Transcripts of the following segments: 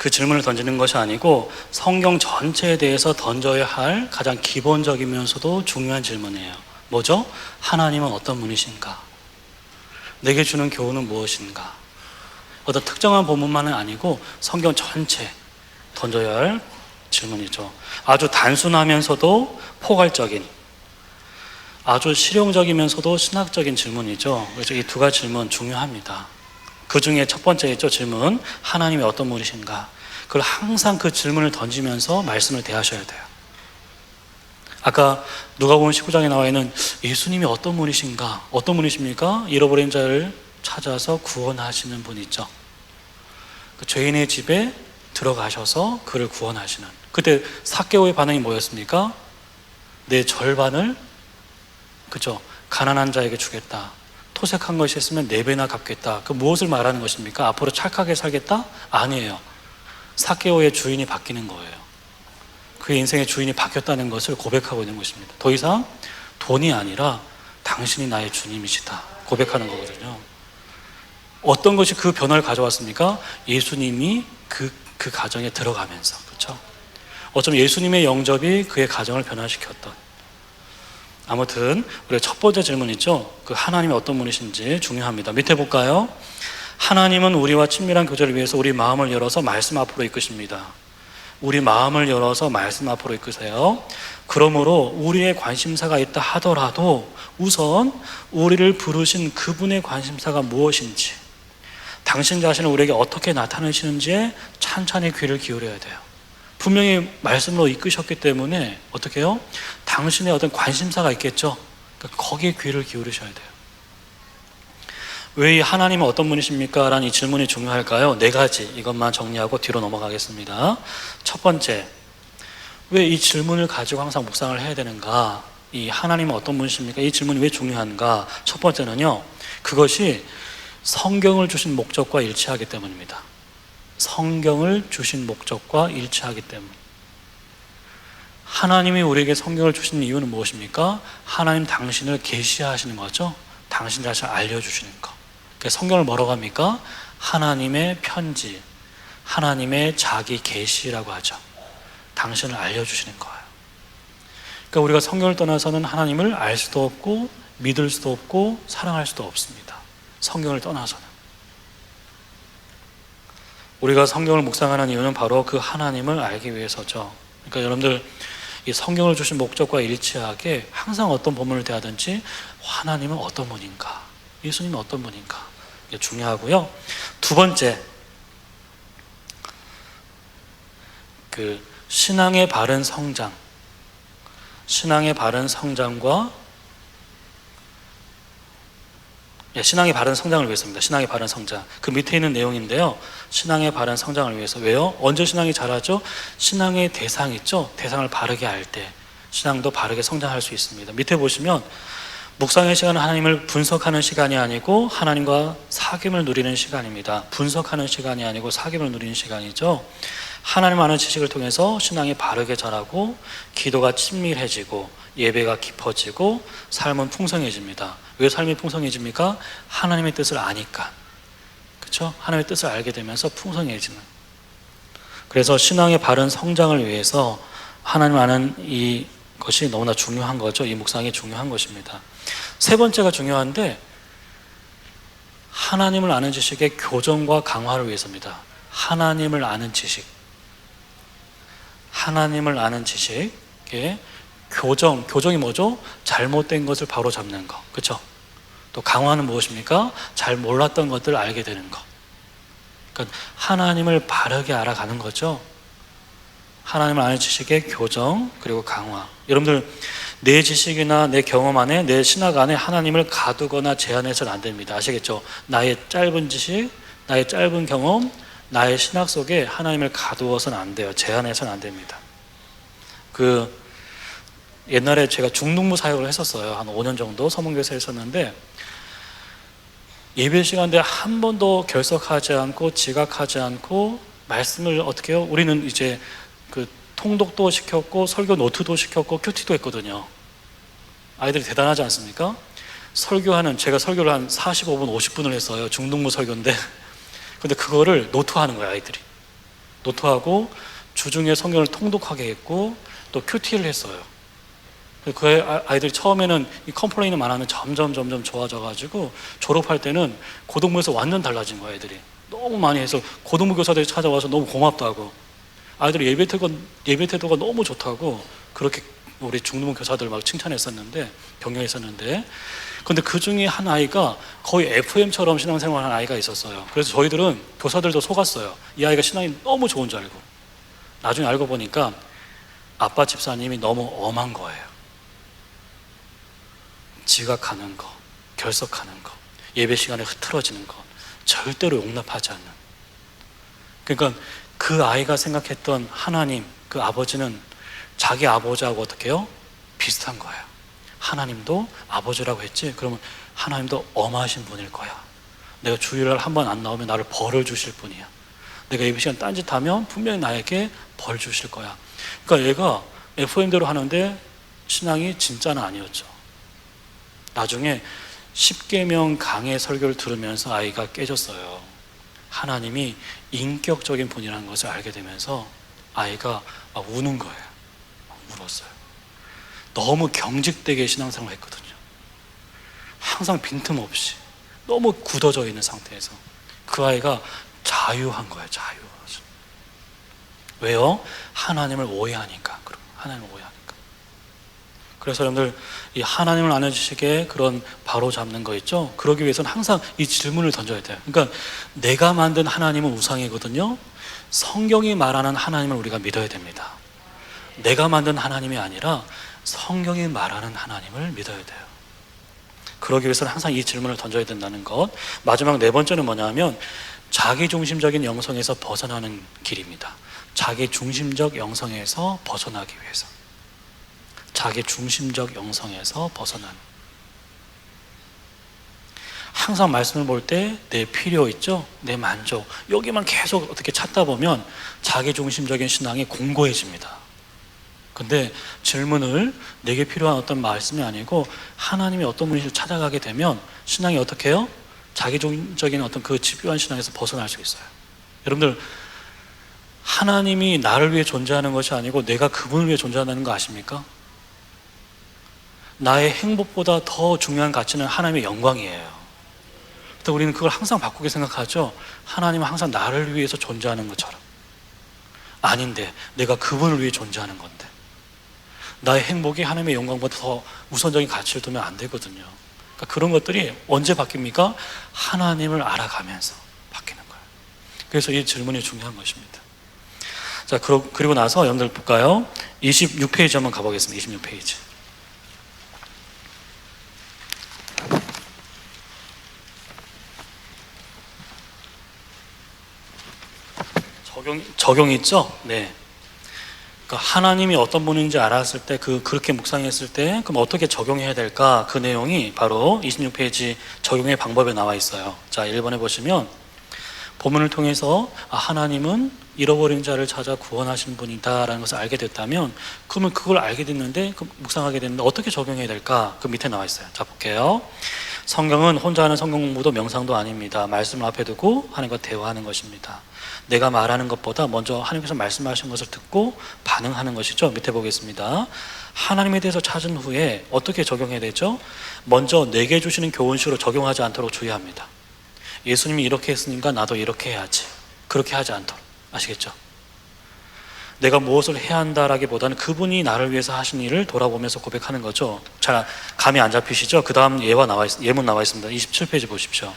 그 질문을 던지는 것이 아니고 성경 전체에 대해서 던져야 할 가장 기본적이면서도 중요한 질문이에요. 뭐죠? 하나님은 어떤 분이신가? 내게 주는 교훈은 무엇인가? 어떤 특정한 본문만은 아니고 성경 전체 던져야 할 질문이죠. 아주 단순하면서도 포괄적인, 아주 실용적이면서도 신학적인 질문이죠. 그래서 이 두 가지 질문 중요합니다. 그 중에 첫 번째죠. 질문, 하나님이 어떤 분이신가? 그걸 항상 그 질문을 던지면서 말씀을 대하셔야 돼요. 아까 누가복음 19장에 나와 있는 예수님이 어떤 분이신가? 어떤 분이십니까? 잃어버린 자를 찾아서 구원하시는 분이죠. 그 죄인의 집에 들어가셔서 그를 구원하시는. 그때 삭개오의 반응이 뭐였습니까? 내 절반을, 그죠? 가난한 자에게 주겠다. 토색한 것이 있으면 4배나 갚겠다. 그 무엇을 말하는 것입니까? 앞으로 착하게 살겠다? 아니에요. 삭개오의 주인이 바뀌는 거예요. 그의 인생의 주인이 바뀌었다는 것을 고백하고 있는 것입니다. 더 이상 돈이 아니라 당신이 나의 주님이시다 고백하는 거거든요. 어떤 것이 그 변화를 가져왔습니까? 예수님이 그 가정에 들어가면서. 그렇죠? 어쩌면 예수님의 영접이 그의 가정을 변화시켰던. 아무튼 우리가 첫 번째 질문이죠. 그 하나님이 어떤 분이신지 중요합니다. 밑에 볼까요? 하나님은 우리와 친밀한 교제를 위해서 우리 마음을 열어서 말씀 앞으로 이끄십니다. 우리 마음을 열어서 말씀 앞으로 이끄세요. 그러므로 우리의 관심사가 있다 하더라도 우선 우리를 부르신 그분의 관심사가 무엇인지, 당신 자신을 우리에게 어떻게 나타내시는지에 찬찬히 귀를 기울여야 돼요. 분명히 말씀으로 이끄셨기 때문에 어떻게 해요? 당신의 어떤 관심사가 있겠죠. 그러니까 거기에 귀를 기울이셔야 돼요. 왜 이 하나님은 어떤 분이십니까? 라는 이 질문이 중요할까요? 4가지 이것만 정리하고 뒤로 넘어가겠습니다. 첫 번째, 왜 이 질문을 가지고 항상 묵상을 해야 되는가? 이 하나님은 어떤 분이십니까? 이 질문이 왜 중요한가? 첫 번째는요, 그것이 성경을 주신 목적과 일치하기 때문입니다. 성경을 주신 목적과 일치하기 때문. 하나님이 우리에게 성경을 주신 이유는 무엇입니까? 하나님 당신을 계시하시는 거죠. 당신 자신을 알려주시는 거. 그러니까 성경을 뭐라고 합니까? 하나님의 편지, 하나님의 자기 계시라고 하죠. 당신을 알려주시는 거예요. 그러니까 우리가 성경을 떠나서는 하나님을 알 수도 없고 믿을 수도 없고 사랑할 수도 없습니다. 성경을 떠나서는. 우리가 성경을 묵상하는 이유는 바로 그 하나님을 알기 위해서죠. 그러니까 여러분들 이 성경을 주신 목적과 일치하게 항상 어떤 본문을 대하든지 하나님은 어떤 분인가, 예수님은 어떤 분인가, 이게 중요하고요. 두 번째, 그 신앙의 바른 성장, 신앙의 바른 성장과 신앙의 바른 성장을 위해서입니다. 신앙의 바른 성장. 그 밑에 있는 내용인데요. 신앙의 바른 성장을 위해서. 왜요? 언제 신앙이 자라죠? 신앙의 대상 있죠? 대상을 바르게 알 때 신앙도 바르게 성장할 수 있습니다. 밑에 보시면 묵상의 시간은 하나님을 분석하는 시간이 아니고 하나님과 사귐을 누리는 시간입니다. 분석하는 시간이 아니고 사귐을 누리는 시간이죠. 하나님 아는 지식을 통해서 신앙이 바르게 자라고 기도가 친밀해지고 예배가 깊어지고 삶은 풍성해집니다. 왜 삶이 풍성해집니까? 하나님의 뜻을 아니까. 그렇죠? 하나님의 뜻을 알게 되면서 풍성해지는. 그래서 신앙의 바른 성장을 위해서 하나님 아는 이 것이 너무나 중요한 거죠. 이 묵상이 중요한 것입니다. 세 번째가 중요한데 하나님을 아는 지식의 교정과 강화를 위해서입니다. 하나님을 아는 지식. 하나님을 아는 지식의 교정이 뭐죠? 잘못된 것을 바로 잡는 거. 그렇죠? 또 강화는 무엇입니까? 잘 몰랐던 것들을 알게 되는 거. 그러니까 하나님을 바르게 알아가는 거죠. 하나님을 아는 지식의 교정 그리고 강화. 여러분들 내 지식이나 내 경험 안에, 내 신학 안에 하나님을 가두거나 제한해서는 안 됩니다. 아시겠죠? 나의 짧은 지식, 나의 짧은 경험, 나의 신학 속에 하나님을 가두어서는 안 돼요. 제한해서는 안 됩니다. 옛날에 제가 중등부 사역을 했었어요. 한 5년 정도 서문교회에서 했었는데 예배 시간대 한 번도 결석하지 않고 지각하지 않고 말씀을 어떻게 해요? 우리는 이제 그 통독도 시켰고 설교 노트도 시켰고 큐티도 했거든요. 아이들이 대단하지 않습니까? 제가 설교를 한 45분 50분을 했어요. 중등부 설교인데 근데 그거를 노트하는 거예요. 아이들이 노트하고 주중에 성경을 통독하게 했고 또 큐티를 했어요. 그 아이들이 처음에는 이 컴플레인을 많이 점점 좋아져가지고 졸업할 때는 고등부에서 완전 달라진 거예요. 애들이 너무 많이 해서 고등부 교사들이 찾아와서 너무 고맙다고, 아이들이 예배 태도가 너무 좋다고 그렇게 우리 중등부 교사들 막 칭찬했었는데, 격려했었는데, 근데 그 중에 한 아이가 거의 FM처럼 신앙생활하는 아이가 있었어요. 그래서 저희들은 교사들도 속았어요. 이 아이가 신앙이 너무 좋은 줄 알고. 나중에 알고 보니까 아빠 집사님이 너무 엄한 거예요. 지각하는 거, 결석하는 거, 예배 시간에 흐트러지는 거 절대로 용납하지 않는. 그러니까 그 아이가 생각했던 하나님, 그 아버지는 자기 아버지하고 어떻게 해요? 비슷한 거예요. 하나님도 아버지라고 했지, 그러면 하나님도 엄하신 분일 거야. 내가 주일날 한 번 안 나오면 나를 벌을 주실 분이야. 내가 예배 시간 딴짓하면 분명히 나에게 벌 주실 거야. 그러니까 얘가 FM대로 하는데 신앙이 진짜는 아니었죠. 나중에 10계명 강의 설교를 들으면서 아이가 깨졌어요. 하나님이 인격적인 분이라는 것을 알게 되면서 아이가 막 우는 거예요. 막 울었어요. 너무 경직되게 신앙생활을 했거든요. 항상 빈틈없이 너무 굳어져 있는 상태에서 그 아이가 자유한 거예요. 자유. 왜요? 하나님을 오해하니까. 하나님을 오해하니까. 그래서 여러분들, 이 하나님을 나눠주시게 그런 바로 잡는 거 있죠? 그러기 위해서는 항상 이 질문을 던져야 돼요. 그러니까 내가 만든 하나님은 우상이거든요. 성경이 말하는 하나님을 우리가 믿어야 됩니다. 내가 만든 하나님이 아니라 성경이 말하는 하나님을 믿어야 돼요. 그러기 위해서는 항상 이 질문을 던져야 된다는 것. 마지막 네 번째는 뭐냐면 자기중심적인 영성에서 벗어나는 길입니다. 자기중심적 영성에서 벗어나기 위해서. 자기중심적 영성에서 벗어나는. 항상 말씀을 볼 때 내 필요 있죠? 내 만족, 여기만 계속 어떻게 찾다 보면 자기중심적인 신앙이 공고해집니다. 근데 질문을 내게 필요한 어떤 말씀이 아니고 하나님이 어떤 분이신지 찾아가게 되면 신앙이 어떻게 해요? 자기중심적인 어떤 그 집요한 신앙에서 벗어날 수 있어요. 여러분들, 하나님이 나를 위해 존재하는 것이 아니고 내가 그분을 위해 존재한다는 거 아십니까? 나의 행복보다 더 중요한 가치는 하나님의 영광이에요. 근데 우리는 그걸 항상 바꾸게 생각하죠. 하나님은 항상 나를 위해서 존재하는 것처럼. 아닌데 내가 그분을 위해 존재하는 건데, 나의 행복이 하나님의 영광보다 더 우선적인 가치를 두면 안 되거든요. 그러니까 그런 것들이 언제 바뀝니까? 하나님을 알아가면서 바뀌는 거예요. 그래서 이 질문이 중요한 것입니다. 자, 그리고 나서 여러분들 볼까요? 26페이지 한번 가보겠습니다. 26페이지. 적용 있죠? 네. 그러니까 하나님이 어떤 분인지 알았을 때, 그렇게 묵상했을 때, 그럼 어떻게 적용해야 될까? 그 내용이 바로 26페이지 적용의 방법에 나와 있어요. 자, 1번에 보시면 본문을 통해서 하나님은 잃어버린 자를 찾아 구원하신 분이다 라는 것을 알게 됐다면, 그러면 그걸 알게 됐는데, 묵상하게 됐는데 어떻게 적용해야 될까? 그 밑에 나와 있어요. 자, 볼게요. 성경은 혼자 하는 성경 공부도 명상도 아닙니다. 말씀을 앞에 두고 하나님과 대화하는 것입니다. 내가 말하는 것보다 먼저 하나님께서 말씀하신 것을 듣고 반응하는 것이죠. 밑에 보겠습니다. 하나님에 대해서 찾은 후에 어떻게 적용해야 되죠? 먼저 내게 주시는 교훈식으로 적용하지 않도록 주의합니다. 예수님이 이렇게 했으니까 나도 이렇게 해야지, 그렇게 하지 않도록. 아시겠죠? 내가 무엇을 해야 한다라기보다는 그분이 나를 위해서 하신 일을 돌아보면서 고백하는 거죠. 잘 감이 안 잡히시죠? 그 다음 예문 나와 있습니다. 27페이지 보십시오.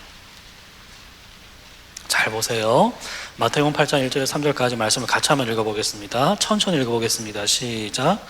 잘 보세요. 마태복음 8장 1절에서 3절까지 말씀을 같이 한번 읽어보겠습니다. 천천히 읽어보겠습니다. 시작.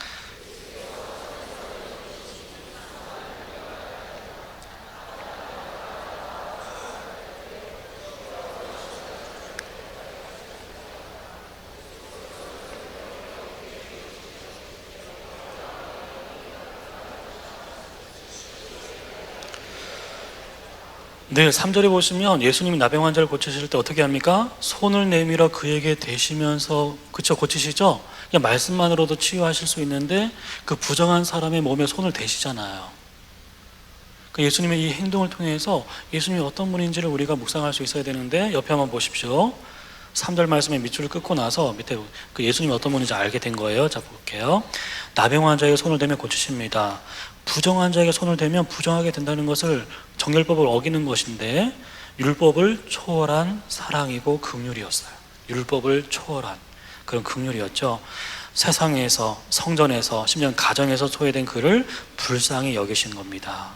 네, 3절에 보시면 예수님이 나병 환자를 고치실 때 어떻게 합니까? 손을 내밀어 그에게 대시면서, 그쵸, 고치시죠? 그냥 말씀만으로도 치유하실 수 있는데 그 부정한 사람의 몸에 손을 대시잖아요. 그러니까 예수님의 이 행동을 통해서 예수님이 어떤 분인지를 우리가 묵상할 수 있어야 되는데, 옆에 한번 보십시오. 3절 말씀에 밑줄을 끊고 나서 밑에 그 예수님이 어떤 분인지 알게 된 거예요. 자, 볼게요. 나병 환자에게 손을 대면 고치십니다. 부정 환자에게 손을 대면 부정하게 된다는 것을 정결법을 어기는 것인데 율법을 초월한 사랑이고 긍휼이었어요. 율법을 초월한 그런 긍휼이었죠. 세상에서, 성전에서, 심지어 가정에서 소외된 그를 불쌍히 여기신 겁니다.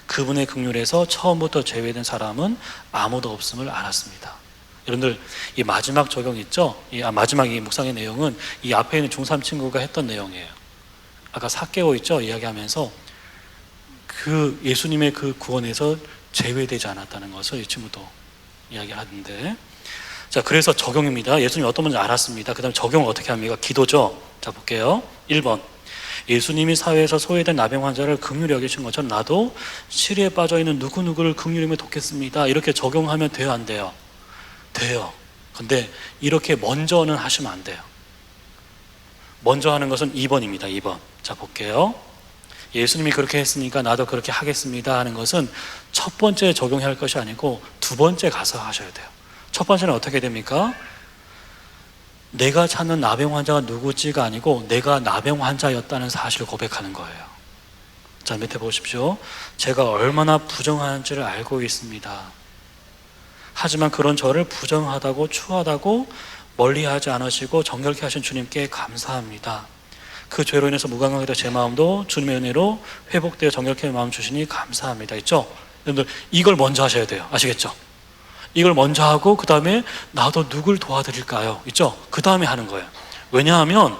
그분의 긍휼에서 처음부터 제외된 사람은 아무도 없음을 알았습니다. 여러분들, 이 마지막 적용 있죠? 마지막 이 묵상의 내용은 이 앞에 있는 중3 친구가 했던 내용이에요. 아까 삭개오 있죠? 이야기하면서 그 예수님의 그 구원에서 제외되지 않았다는 것을 이 친구도 이야기하는데, 자, 그래서 적용입니다. 예수님이 어떤 분인지 알았습니다. 그 다음에 적용을 어떻게 합니까? 기도죠. 자, 볼게요. 1번. 예수님이 사회에서 소외된 나병 환자를 긍휼히 여기신 것처럼 나도 시리에 빠져있는 누구누구를 긍휼히 돕겠습니다. 이렇게 적용하면 돼요, 안 돼요? 돼요. 근데 이렇게 먼저는 하시면 안 돼요. 먼저 하는 것은 2번입니다. 2번. 자, 볼게요. 예수님이 그렇게 했으니까 나도 그렇게 하겠습니다 하는 것은 첫 번째 적용해야 할 것이 아니고 두 번째 가서 하셔야 돼요. 첫 번째는 어떻게 됩니까? 내가 찾는 나병 환자가 누구지가 아니고 내가 나병 환자였다는 사실을 고백하는 거예요. 자, 밑에 보십시오. 제가 얼마나 부정한지를 알고 있습니다. 하지만 그런 저를 부정하다고 추하다고 멀리하지 않으시고 정결케 하신 주님께 감사합니다. 그 죄로 인해서 무감각했던 제 마음도 주님의 은혜로 회복되어 정결케 마음 주시니 감사합니다. 있죠? 여러분들, 이걸 먼저 하셔야 돼요. 아시겠죠? 이걸 먼저 하고 그 다음에 나도 누굴 도와드릴까요? 있죠? 그 다음에 하는 거예요. 왜냐하면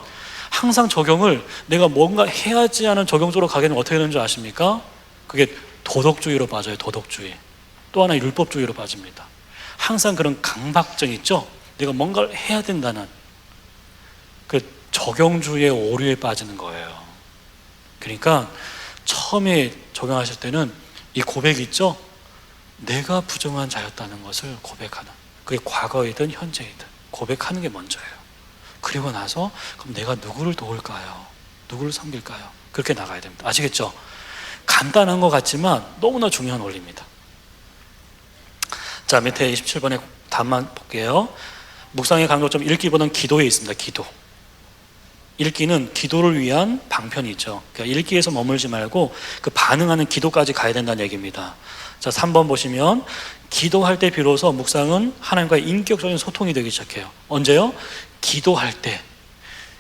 항상 적용을 내가 뭔가 해야지 하는 적용 쪽으로 가게 되면 어떻게 되는 줄 아십니까? 그게 도덕주의로 빠져요. 도덕주의. 또 하나 율법주의로 빠집니다. 항상 그런 강박증 있죠? 내가 뭔가를 해야 된다는 그 적용주의의 오류에 빠지는 거예요. 그러니까 처음에 적용하실 때는 이 고백이 있죠? 내가 부정한 자였다는 것을 고백하는, 그게 과거이든 현재이든 고백하는 게 먼저예요. 그리고 나서 그럼 내가 누구를 도울까요? 누구를 섬길까요? 그렇게 나가야 됩니다. 아시겠죠? 간단한 것 같지만 너무나 중요한 원리입니다. 자, 밑에 27번의 답만 볼게요. 묵상의 강조점 읽기보다는 기도에 있습니다. 기도. 읽기는 기도를 위한 방편이 있죠. 그러니까 읽기에서 머물지 말고 그 반응하는 기도까지 가야 된다는 얘기입니다. 자, 3번 보시면 기도할 때 비로소 묵상은 하나님과의 인격적인 소통이 되기 시작해요. 언제요? 기도할 때.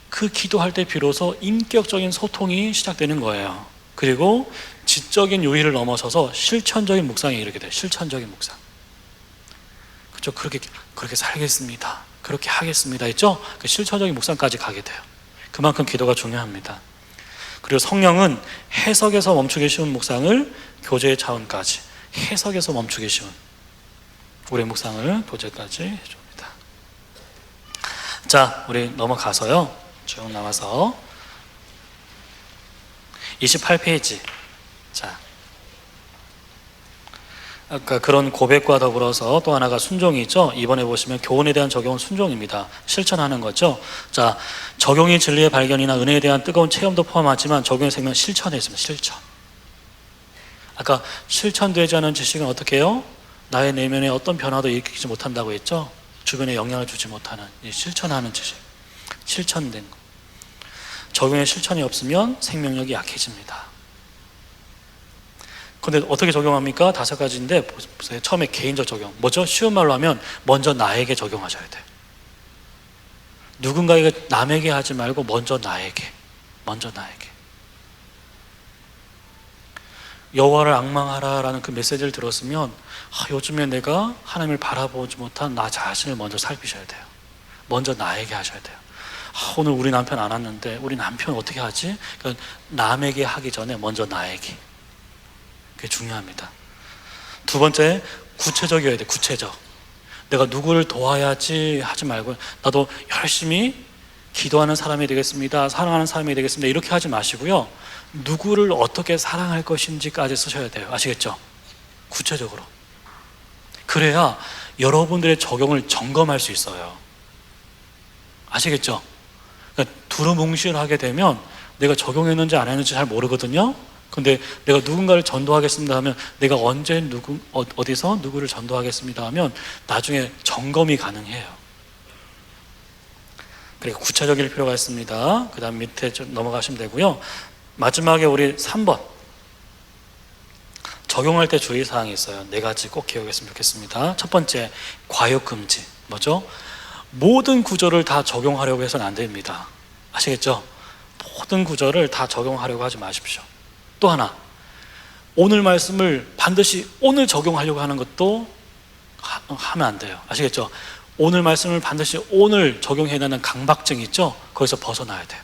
그 기도할 때 비로소 인격적인 소통이 시작되는 거예요. 그리고 지적인 요의를 넘어서서 실천적인 묵상에 이르게 돼요. 실천적인 묵상. 그렇죠? 그렇게 살겠습니다. 그렇게 하겠습니다. 있죠? 그 실천적인 묵상까지 가게 돼요. 그만큼 기도가 중요합니다. 그리고 성령은 해석에서 멈추기 쉬운 묵상을 교제의 차원까지, 해석에서 멈추기 쉬운 우리의 묵상을 교제까지 해줍니다. 자, 우리 넘어가서요. 쭉 나와서 28페이지. 자, 아까 그런 고백과 더불어서 또 하나가 순종이 있죠. 이번에 보시면 교훈에 대한 적용은 순종입니다. 실천하는 거죠. 자, 적용이 진리의 발견이나 은혜에 대한 뜨거운 체험도 포함하지만 적용의 생명은 실천에 있습니다. 실천. 아까 실천되지 않은 지식은 어떻게 해요? 나의 내면에 어떤 변화도 일으키지 못한다고 했죠. 주변에 영향을 주지 못하는 실천하는 지식. 실천된 거. 적용의 실천이 없으면 생명력이 약해집니다. 근데 어떻게 적용합니까? 5가지인데 보세요. 처음에 개인적 적용. 뭐죠? 쉬운 말로 하면 먼저 나에게 적용하셔야 돼요. 누군가에게, 남에게 하지 말고 먼저 나에게. 먼저 나에게. 여호와를 악망하라라는 그 메시지를 들었으면 요즘에 내가 하나님을 바라보지 못한 나 자신을 먼저 살피셔야 돼요. 먼저 나에게 하셔야 돼요. 오늘 우리 남편 안 왔는데 우리 남편 어떻게 하지? 그러니까 남에게 하기 전에 먼저 나에게. 그게 중요합니다. 두 번째, 구체적이어야 돼. 구체적. 내가 누구를 도와야지 하지 말고 나도 열심히 기도하는 사람이 되겠습니다. 사랑하는 사람이 되겠습니다. 이렇게 하지 마시고요. 누구를 어떻게 사랑할 것인지까지 쓰셔야 돼요. 아시겠죠? 구체적으로. 그래야 여러분들의 적용을 점검할 수 있어요. 아시겠죠? 그러니까 두루뭉실하게 되면 내가 적용했는지 안 했는지 잘 모르거든요. 근데 내가 누군가를 전도하겠습니다 하면 내가 언제 어디서 누구를 전도하겠습니다 하면 나중에 점검이 가능해요. 그리고 구체적일 필요가 있습니다. 그 다음 밑에 좀 넘어가시면 되고요. 마지막에 우리 3번 적용할 때 주의사항이 있어요. 4가지 꼭 기억했으면 좋겠습니다. 첫 번째, 과욕금지. 뭐죠? 모든 구절을 다 적용하려고 해서는 안 됩니다. 아시겠죠? 모든 구절을 다 적용하려고 하지 마십시오. 또 하나, 오늘 말씀을 반드시 오늘 적용하려고 하는 것도 하면 안 돼요. 아시겠죠? 오늘 말씀을 반드시 오늘 적용해야 되는 강박증 있죠? 거기서 벗어나야 돼요.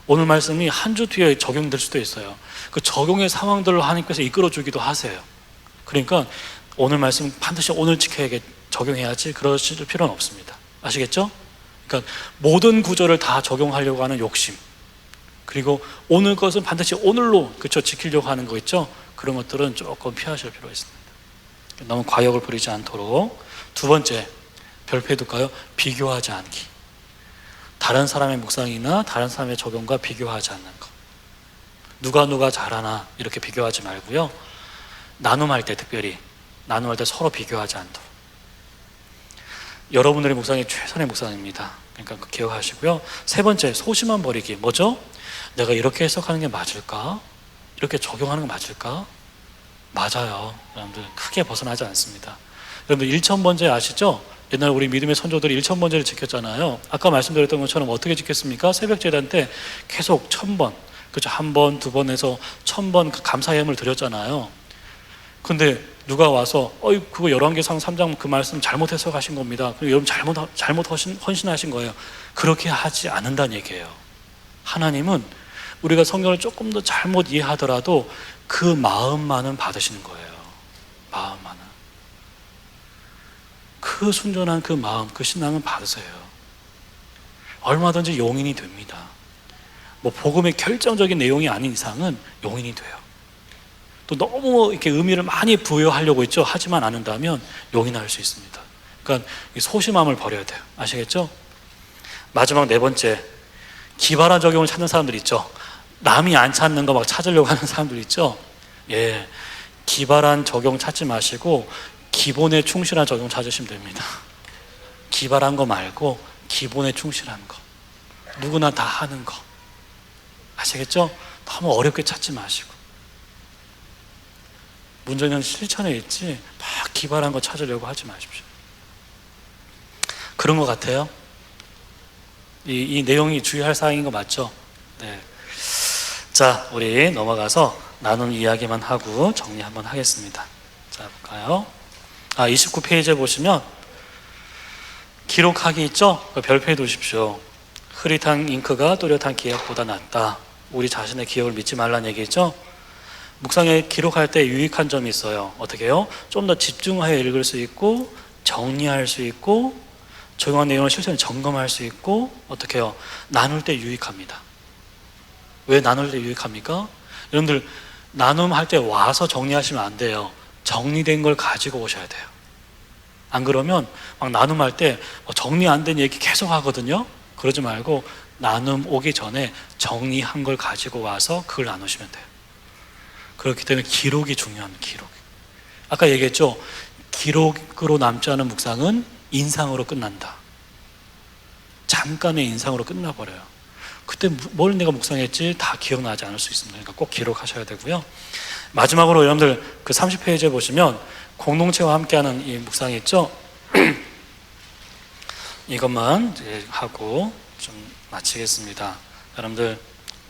오늘 말씀이 한 주 뒤에 적용될 수도 있어요. 그 적용의 상황들을 하나님께서 이끌어주기도 하세요. 그러니까 오늘 말씀 반드시 오늘 적용해야지 그러실 필요는 없습니다. 아시겠죠? 그러니까 모든 구절을 다 적용하려고 하는 욕심, 그리고 오늘 것은 반드시 오늘로 그쵸 지키려고 하는 거 있죠? 그런 것들은 조금 피하실 필요가 있습니다. 너무 과욕을 부리지 않도록. 두 번째, 별표에 둘까요? 비교하지 않기. 다른 사람의 묵상이나 다른 사람의 적용과 비교하지 않는 것. 누가 잘하나 이렇게 비교하지 말고요. 나눔할 때 특별히 나눔할 때 서로 비교하지 않도록. 여러분들의 묵상이 최선의 묵상입니다. 그러니까 기억하시고요. 세 번째, 소심한 버리기. 뭐죠? 내가 이렇게 해석하는 게 맞을까? 이렇게 적용하는 게 맞을까? 맞아요. 여러분들 크게 벗어나지 않습니다. 여러분들 일천번제 아시죠? 옛날 우리 믿음의 선조들이 일천번제를 지켰잖아요. 아까 말씀드렸던 것처럼 어떻게 지켰습니까? 새벽제단 때 계속 1000번, 그렇죠? 1번, 2번 해서 1000번 감사의 예물을 드렸잖아요. 근데 누가 와서 그거 열왕기상 3장 그 말씀 잘못 해석하신 겁니다. 여러분 잘못 헌신하신 거예요. 그렇게 하지 않는다는 얘기예요. 하나님은 우리가 성경을 조금 더 잘못 이해하더라도 그 마음만은 받으시는 거예요. 마음만은. 그 순전한 그 마음, 그 신앙은 받으세요. 얼마든지 용인이 됩니다. 뭐 복음의 결정적인 내용이 아닌 이상은 용인이 돼요. 또 너무 이렇게 의미를 많이 부여하려고 있죠. 하지만 않는다면 용인할 수 있습니다. 그러니까 소심함을 버려야 돼요. 아시겠죠? 마지막 4번째, 기발한 적용을 찾는 사람들 있죠. 남이 안 찾는 거 막 찾으려고 하는 사람들 있죠. 예, 기발한 적용 찾지 마시고 기본에 충실한 적용 찾으시면 됩니다. 기발한 거 말고 기본에 충실한 거, 누구나 다 하는 거. 아시겠죠? 너무 어렵게 찾지 마시고 문제는 실천에 있지 막 기발한 거 찾으려고 하지 마십시오. 그런 것 같아요. 이 내용이 주의할 사항인 거 맞죠? 네. 자, 우리 넘어가서 나눈 이야기만 하고 정리 한번 하겠습니다. 자, 볼까요? 29페이지에 보시면 기록하기 있죠? 별표해 두십시오. 흐릿한 잉크가 또렷한 기억보다 낫다. 우리 자신의 기억을 믿지 말라는 얘기죠? 묵상에 기록할 때 유익한 점이 있어요. 어떻게 해요? 좀 더 집중하여 읽을 수 있고 정리할 수 있고 적용한 내용을 실천에 점검할 수 있고 어떻게 해요? 나눌 때 유익합니다. 왜 나눌 때 유익합니까? 여러분들 나눔할 때 와서 정리하시면 안 돼요. 정리된 걸 가지고 오셔야 돼요. 안 그러면 막 나눔할 때 정리 안 된 얘기 계속 하거든요. 그러지 말고 나눔 오기 전에 정리한 걸 가지고 와서 그걸 나누시면 돼요. 그렇기 때문에 기록이 중요합니다. 기록. 아까 얘기했죠. 기록으로 남지 않은 묵상은 인상으로 끝난다. 잠깐의 인상으로 끝나버려요. 그때 뭘 내가 묵상했지 다 기억나지 않을 수 있습니다. 그러니까 꼭 기록하셔야 되고요. 마지막으로 여러분들 그 30페이지에 보시면 공동체와 함께하는 이 묵상이 있죠. 이것만 이제 하고 좀 마치겠습니다. 여러분들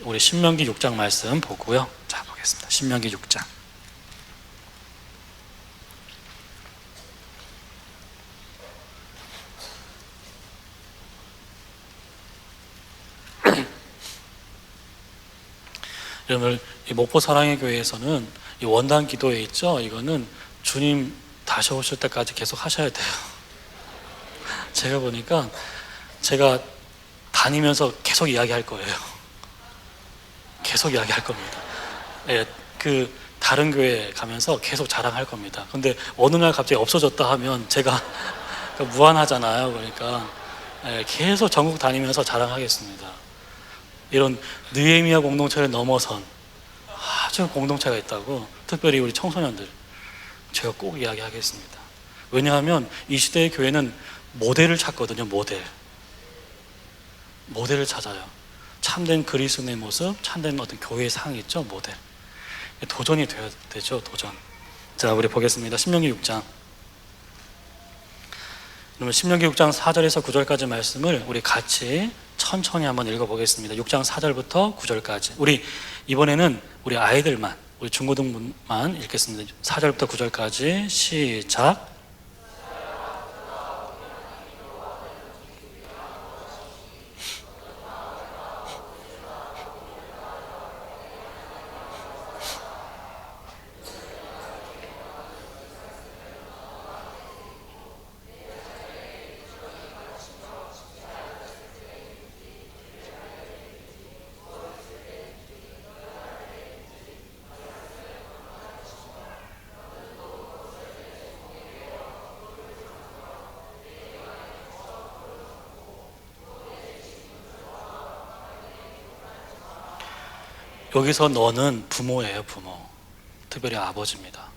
우리 신명기 6장 말씀 보고요. 자, 보겠습니다. 신명기 6장. 여러분, 이 목포 사랑의 교회에서는 이 원단 기도회 있죠? 이거는 주님 다시 오실 때까지 계속 하셔야 돼요. 제가 보니까 제가 다니면서 계속 이야기할 거예요. 계속 이야기할 겁니다. 예, 그 다른 교회 가면서 계속 자랑할 겁니다. 근데 어느 날 갑자기 없어졌다 하면 제가 무안하잖아요. 그러니까 예, 계속 전국 다니면서 자랑하겠습니다. 이런 느헤미야 공동체를 넘어선 아주 공동체가 있다고, 특별히 우리 청소년들 제가 꼭 이야기하겠습니다. 왜냐하면 이 시대의 교회는 모델을 찾거든요. 모델. 모델을 찾아요. 참된 그리스도의 모습, 참된 어떤 교회의 상이 있죠, 모델. 도전이 되어야 되죠, 도전. 자, 우리 보겠습니다. 신명기 6장. 그러면 신명기 6장 4절에서 9절까지 말씀을 우리 같이 천천히 한번 읽어보겠습니다. 6장 4절부터 9절까지. 우리 이번에는 우리 아이들만, 우리 중고등부만 읽겠습니다. 4절부터 9절까지 시작. 여기서 너는 부모예요, 부모. 특별히 아버지입니다.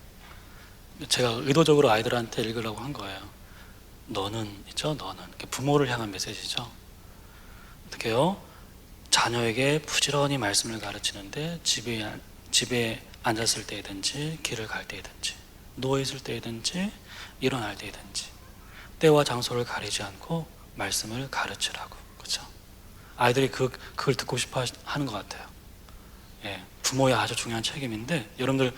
제가 의도적으로 아이들한테 읽으려고 한 거예요. 너는 있죠, 너는. 부모를 향한 메시지죠. 어떻게요? 자녀에게 부지런히 말씀을 가르치는데 집에 앉았을 때든지 길을 갈 때든지 누워있을 때든지 일어날 때든지 때와 장소를 가리지 않고 말씀을 가르치라고. 그렇죠? 아이들이 그걸 듣고 싶어 하는 것 같아요. 예, 부모의 아주 중요한 책임인데, 여러분들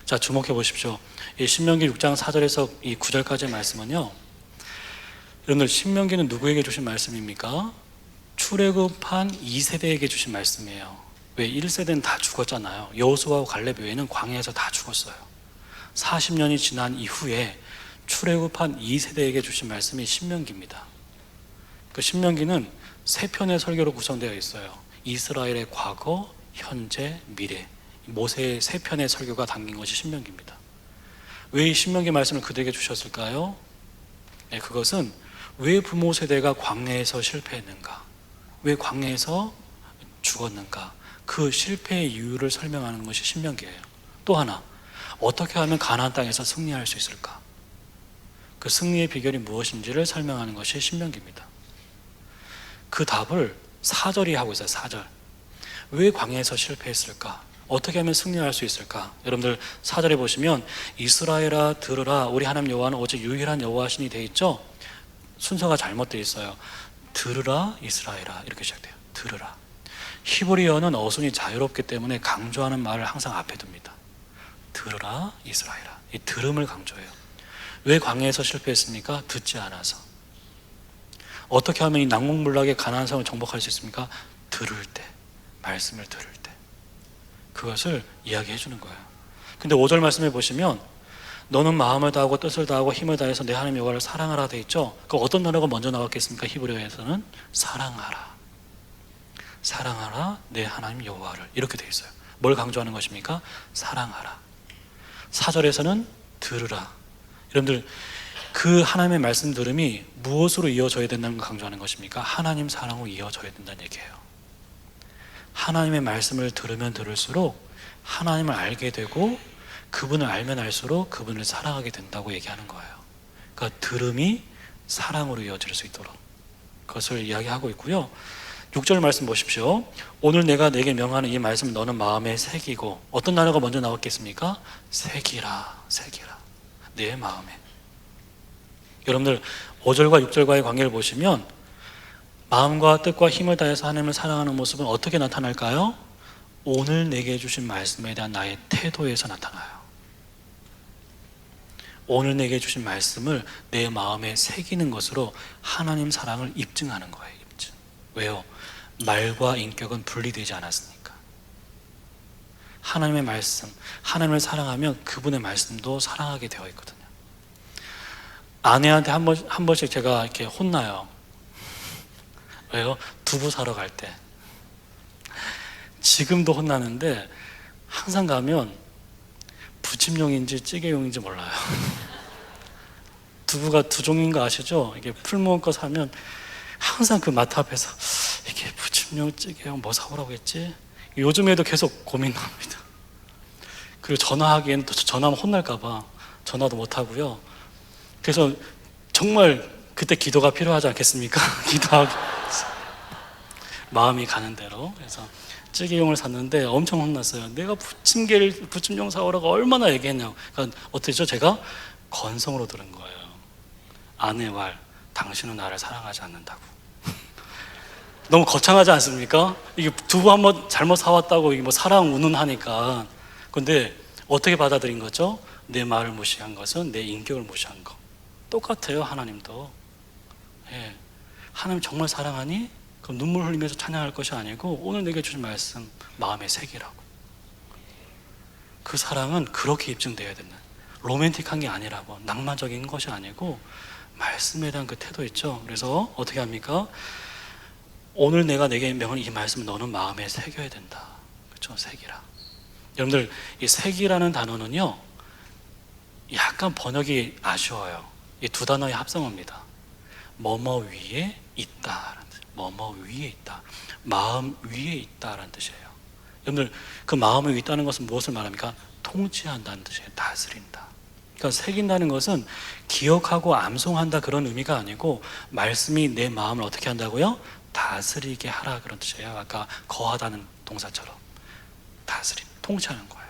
자 주목해 보십시오. 이 신명기 6장 4절에서 이 9절까지의 말씀은요, 여러분들 신명기는 누구에게 주신 말씀입니까? 출애굽한 2세대에게 주신 말씀이에요. 왜? 1세대는 다 죽었잖아요. 여호수아와 갈렙 외에는 광야에서 다 죽었어요. 40년이 지난 이후에 출애굽한 2세대에게 주신 말씀이 신명기입니다. 그 신명기는 3편의 설교로 구성되어 있어요. 이스라엘의 과거, 현재, 미래, 모세의 3편의 설교가 담긴 것이 신명기입니다. 왜 이 신명기 말씀을 그들에게 주셨을까요? 네, 그것은 왜 부모 세대가 광야에서 실패했는가, 왜 광야에서 죽었는가, 그 실패의 이유를 설명하는 것이 신명기예요. 또 하나, 어떻게 하면 가나안 땅에서 승리할 수 있을까, 그 승리의 비결이 무엇인지를 설명하는 것이 신명기입니다. 그 답을 4절이 하고 있어요. 4절. 왜 광야에서 실패했을까? 어떻게 하면 승리할 수 있을까? 여러분들 4절에 보시면 이스라엘아 들으라, 우리 하나님 여호와는 오직 유일한 여호와시니 되어 있죠? 순서가 잘못되어 있어요. 들으라 이스라엘아, 이렇게 시작돼요. 들으라. 히브리어는 어순이 자유롭기 때문에 강조하는 말을 항상 앞에 둡니다. 들으라 이스라엘아. 이 들음을 강조해요. 왜 광야에서 실패했습니까? 듣지 않아서. 어떻게 하면 이 난공불락의 가나안 성을 정복할 수 있습니까? 들을 때, 말씀을 들을 때, 그것을 이야기해 주는 거예요. 근데 5절 말씀에 보시면 너는 마음을 다하고 뜻을 다하고 힘을 다해서 내 하나님 여호와를 사랑하라 되어 있죠. 그 어떤 단어가 먼저 나왔겠습니까? 히브리어에서는 사랑하라, 사랑하라 내 하나님 여호와를, 이렇게 되어 있어요. 뭘 강조하는 것입니까? 사랑하라. 4절에서는 들으라. 여러분들 그 하나님의 말씀 들음이 무엇으로 이어져야 된다는 걸 강조하는 것입니까? 하나님 사랑으로 이어져야 된다는 얘기예요. 하나님의 말씀을 들으면 들을수록 하나님을 알게 되고, 그분을 알면 알수록 그분을 사랑하게 된다고 얘기하는 거예요. 그러니까 들음이 사랑으로 이어질 수 있도록 그것을 이야기하고 있고요. 6절 말씀 보십시오. 오늘 내가 내게 명하는 이 말씀 너는 마음에 새기고, 어떤 단어가 먼저 나왔겠습니까? 새기라, 새기라 내 마음에. 여러분들 5절과 6절과의 관계를 보시면 마음과 뜻과 힘을 다해서 하나님을 사랑하는 모습은 어떻게 나타날까요? 오늘 내게 주신 말씀에 대한 나의 태도에서 나타나요. 오늘 내게 주신 말씀을 내 마음에 새기는 것으로 하나님 사랑을 입증하는 거예요. 입증. 왜요? 말과 인격은 분리되지 않았으니까. 하나님의 말씀, 하나님을 사랑하면 그분의 말씀도 사랑하게 되어 있거든요. 아내한테 한 번씩 제가 이렇게 혼나요. 왜요? 두부 사러 갈 때. 지금도 혼나는데 항상 가면 부침용인지 찌개용인지 몰라요. 두부가 두 종류인 거 아시죠? 이게 풀무원 거 사면 항상 그 마트 앞에서 이게 부침용, 찌개용 뭐 사오라고 했지? 요즘에도 계속 고민합니다. 그리고 전화하기엔 또 전화하면 혼날까 봐 전화도 못 하고요. 그래서 정말 그때 기도가 필요하지 않겠습니까? 기도하기. 마음이 가는 대로. 그래서 찌개용을 샀는데 엄청 혼났어요. 내가 부침용 사오라고 얼마나 얘기했냐고. 그러니까 어떻게죠? 제가 건성으로 들은 거예요. 아내 말, 당신은 나를 사랑하지 않는다고. 너무 거창하지 않습니까? 이게 두부 한번 잘못 사왔다고 이게 뭐 사랑 운운하니까. 근데 어떻게 받아들인 거죠? 내 말을 무시한 것은 내 인격을 무시한 거. 똑같아요, 하나님도. 예. 하나님 정말 사랑하니? 그럼 눈물 흘리면서 찬양할 것이 아니고 오늘 내게 주신 말씀 마음에 새기라고. 그 사랑은 그렇게 입증되어야 된다. 로맨틱한 게 아니라고, 낭만적인 것이 아니고 말씀에 대한 그 태도 있죠. 그래서 어떻게 합니까? 오늘 내가 내게 명한 이 말씀 너는 마음에 새겨야 된다. 그렇죠? 새기라. 여러분들 이 새기라는 단어는요 약간 번역이 아쉬워요. 이 두 단어의 합성어입니다. 뭐뭐 위에 있다라는 뜻. 뭐뭐 위에 있다. 마음 위에 있다라는 뜻이에요. 여러분들 그 마음 위에 있다는 것은 무엇을 말합니까? 통치한다는 뜻이에요. 다스린다. 그러니까 새긴다는 것은 기억하고 암송한다 그런 의미가 아니고 말씀이 내 마음을 어떻게 한다고요? 다스리게 하라 그런 뜻이에요. 아까 거하다는 동사처럼 다스림, 통치하는 거예요.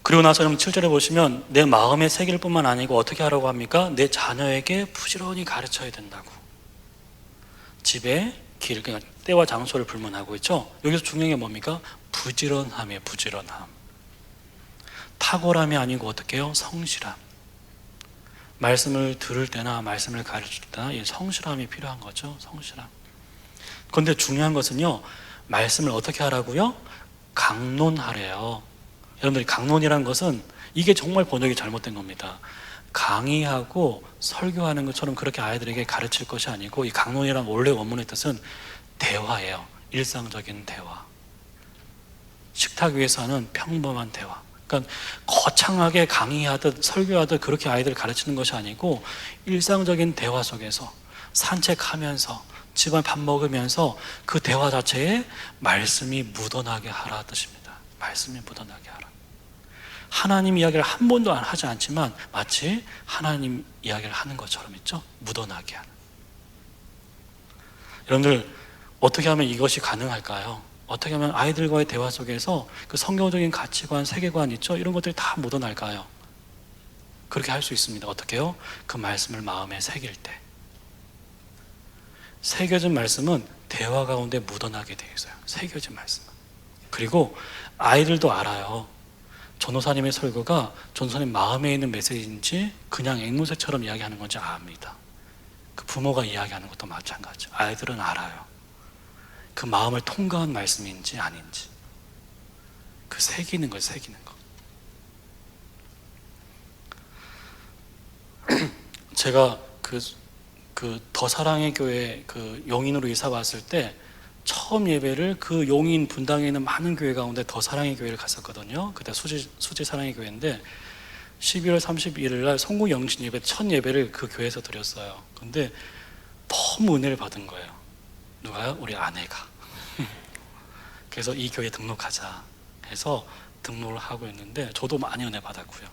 그리고 나서 여러분 7절에 보시면 내 마음에 새길 뿐만 아니고 어떻게 하라고 합니까? 내 자녀에게 부지런히 가르쳐야 된다고. 집에 길, 그러니까 때와 장소를 불문하고 있죠. 여기서 중요한 게 뭡니까? 부지런함이에요. 부지런함. 탁월함이 아니고 어떻게 해요? 성실함. 말씀을 들을 때나 말씀을 가르칠 때나 이 성실함이 필요한 거죠. 성실함. 그런데 중요한 것은요, 말씀을 어떻게 하라고요? 강론하래요. 여러분들이 강론이라는 것은 이게 정말 번역이 잘못된 겁니다. 강의하고 설교하는 것처럼 그렇게 아이들에게 가르칠 것이 아니고 이 강론이란 원래 원문의 뜻은 대화예요. 일상적인 대화. 식탁 위에서 하는 평범한 대화. 그러니까 거창하게 강의하듯 설교하듯 그렇게 아이들을 가르치는 것이 아니고 일상적인 대화 속에서 산책하면서 집안 밥 먹으면서 그 대화 자체에 말씀이 묻어나게 하라 뜻입니다. 말씀이 묻어나게 하라. 하나님 이야기를 한 번도 하지 않지만 마치 하나님 이야기를 하는 것처럼 있죠. 묻어나게 하는. 여러분들 어떻게 하면 이것이 가능할까요? 어떻게 하면 아이들과의 대화 속에서 그 성경적인 가치관, 세계관 있죠? 이런 것들이 다 묻어날까요? 그렇게 할 수 있습니다. 어떻게요? 그 말씀을 마음에 새길 때. 새겨진 말씀은 대화 가운데 묻어나게 되어 있어요. 새겨진 말씀은. 그리고 아이들도 알아요. 전도사님의 설교가 전도사님 마음에 있는 메시지인지 그냥 앵무새처럼 이야기하는 건지 압니다. 그 부모가 이야기하는 것도 마찬가지죠. 아이들은 알아요. 그 마음을 통과한 말씀인지 아닌지. 그 새기는 거예요. 새기는 거. 제가 그 더 사랑의 교회 그 용인으로 이사 왔을 때 처음 예배를 그 용인 분당에 있는 많은 교회 가운데 더 사랑의 교회를 갔었거든요. 그때 수지 사랑의 교회인데 12월 31일 날 성구 영신 예배 첫 예배를 그 교회에서 드렸어요. 근데 너무 은혜를 받은 거예요. 누가요? 우리 아내가. 그래서 이 교회에 등록하자 해서 등록을 하고 있는데 저도 많이 은혜 받았고요.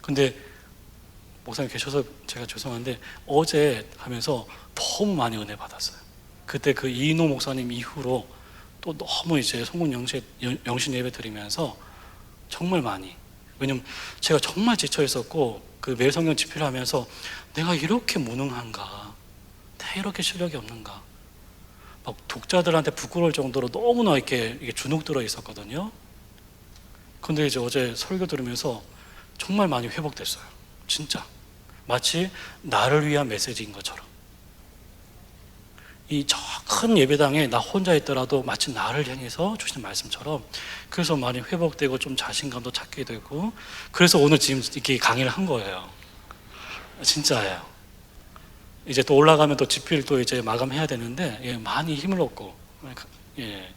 근데 목사님 계셔서 제가 죄송한데 어제 하면서 너무 많이 은혜 받았어요. 그때 그 이인호 목사님 이후로 또 너무 이제 성군 영신 예배 드리면서 정말 많이. 왜냐면 제가 정말 지쳐 있었고 그 매일 성경 집필을 하면서 내가 이렇게 무능한가, 내가 이렇게 실력이 없는가, 막 독자들한테 부끄러울 정도로 너무나 이게 주눅 들어 있었거든요. 근데 이제 어제 설교 들으면서 정말 많이 회복됐어요. 진짜 마치 나를 위한 메시지인 것처럼. 이 저 큰 예배당에 나 혼자 있더라도 마치 나를 향해서 주시는 말씀처럼 그래서 많이 회복되고 좀 자신감도 찾게 되고 그래서 오늘 지금 이렇게 강의를 한 거예요. 진짜예요. 이제 또 올라가면 또 집필 또 이제 마감해야 되는데 예, 많이 힘을 얻고 예.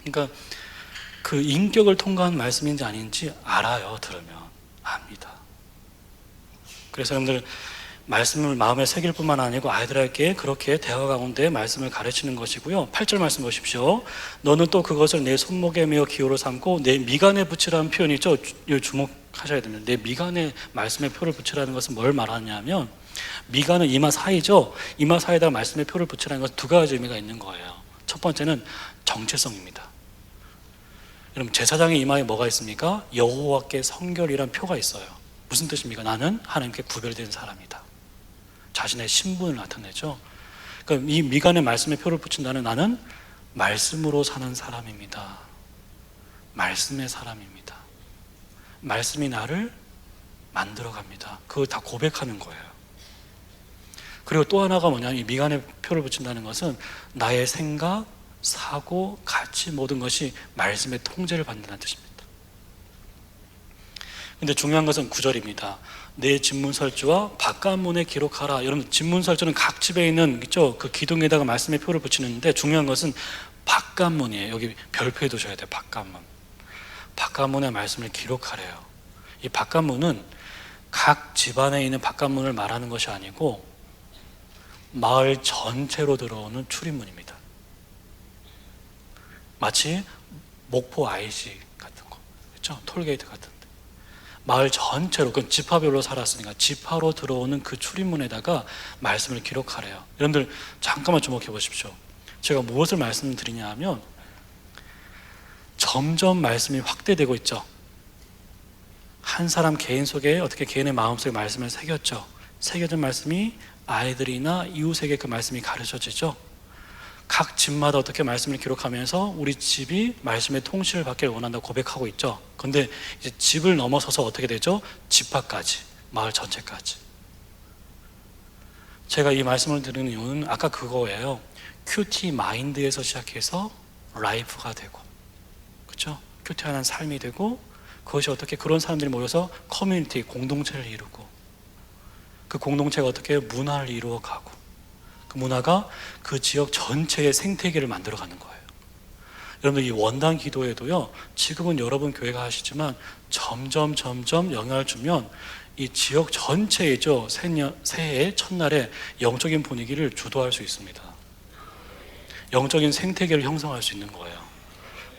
그러니까 그 인격을 통과한 말씀인지 아닌지 알아요. 들으면 압니다. 그래서 여러분들 말씀을 마음에 새길 뿐만 아니고 아이들에게 그렇게 대화 가운데 말씀을 가르치는 것이고요. 8절 말씀 보십시오. 너는 또 그것을 내 손목에 메어 기호로 삼고 내 미간에 붙이라는 표현이 있죠. 주목하셔야 됩니다. 내 미간에 말씀의 표를 붙이라는 것은 뭘 말하냐면 미간은 이마 사이죠. 이마 사이에다가 말씀의 표를 붙이라는 것은 두 가지 의미가 있는 거예요. 첫 번째는 정체성입니다. 여러분, 제사장의 이마에 뭐가 있습니까? 여호와께 성결이란 표가 있어요. 무슨 뜻입니까? 나는 하나님께 구별된 사람이다. 자신의 신분을 나타내죠. 그러니까 이 미간에 말씀의 표를 붙인다는, 나는 말씀으로 사는 사람입니다. 말씀의 사람입니다. 말씀이 나를 만들어갑니다. 그걸 다 고백하는 거예요. 그리고 또 하나가 뭐냐면, 이 미간에 표를 붙인다는 것은 나의 생각, 사고, 가치 모든 것이 말씀의 통제를 받는다는 뜻입니다. 근데 중요한 것은 9절입니다. 내 집문설주와 바깥문에 기록하라. 여러분, 집문설주는 각 집에 있는, 있죠? 그 기둥에다가 말씀의 표를 붙이는데, 중요한 것은 바깥문이에요. 여기 별표해 두셔야 돼요. 바깥문. 바깥문에 말씀을 기록하래요. 이 바깥문은 각 집안에 있는 바깥문을 말하는 것이 아니고 마을 전체로 들어오는 출입문입니다. 마치 목포 IC 같은 거, 그렇죠? 톨게이트 같은데 마을 전체로, 그 지파별로 살았으니까 지파로 들어오는 그 출입문에다가 말씀을 기록하래요. 여러분들 잠깐만 주목해 보십시오. 제가 무엇을 말씀드리냐 하면, 점점 말씀이 확대되고 있죠. 한 사람 개인 속에 어떻게 개인의 마음속에 말씀을 새겼죠. 새겨진 말씀이 아이들이나 이웃에게 그 말씀이 가르쳐지죠. 각 집마다 어떻게 말씀을 기록하면서 우리 집이 말씀의 통치를 받기를 원한다고 고백하고 있죠. 그런데 이제 집을 넘어서서 어떻게 되죠? 지파까지, 마을 전체까지. 제가 이 말씀을 드리는 이유는 아까 그거예요. 큐티 마인드에서 시작해서 라이프가 되고, 그렇죠? 큐티하는 삶이 되고, 그것이 어떻게 그런 사람들이 모여서 커뮤니티, 공동체를 이루고, 그 공동체가 어떻게 문화를 이루어가고, 그 문화가 그 지역 전체의 생태계를 만들어가는 거예요. 여러분들, 이 원단 기도에도요, 지금은 여러분 교회가 하시지만 점점 영향을 주면 이 지역 전체이죠, 새해 첫날에 영적인 분위기를 주도할 수 있습니다. 영적인 생태계를 형성할 수 있는 거예요.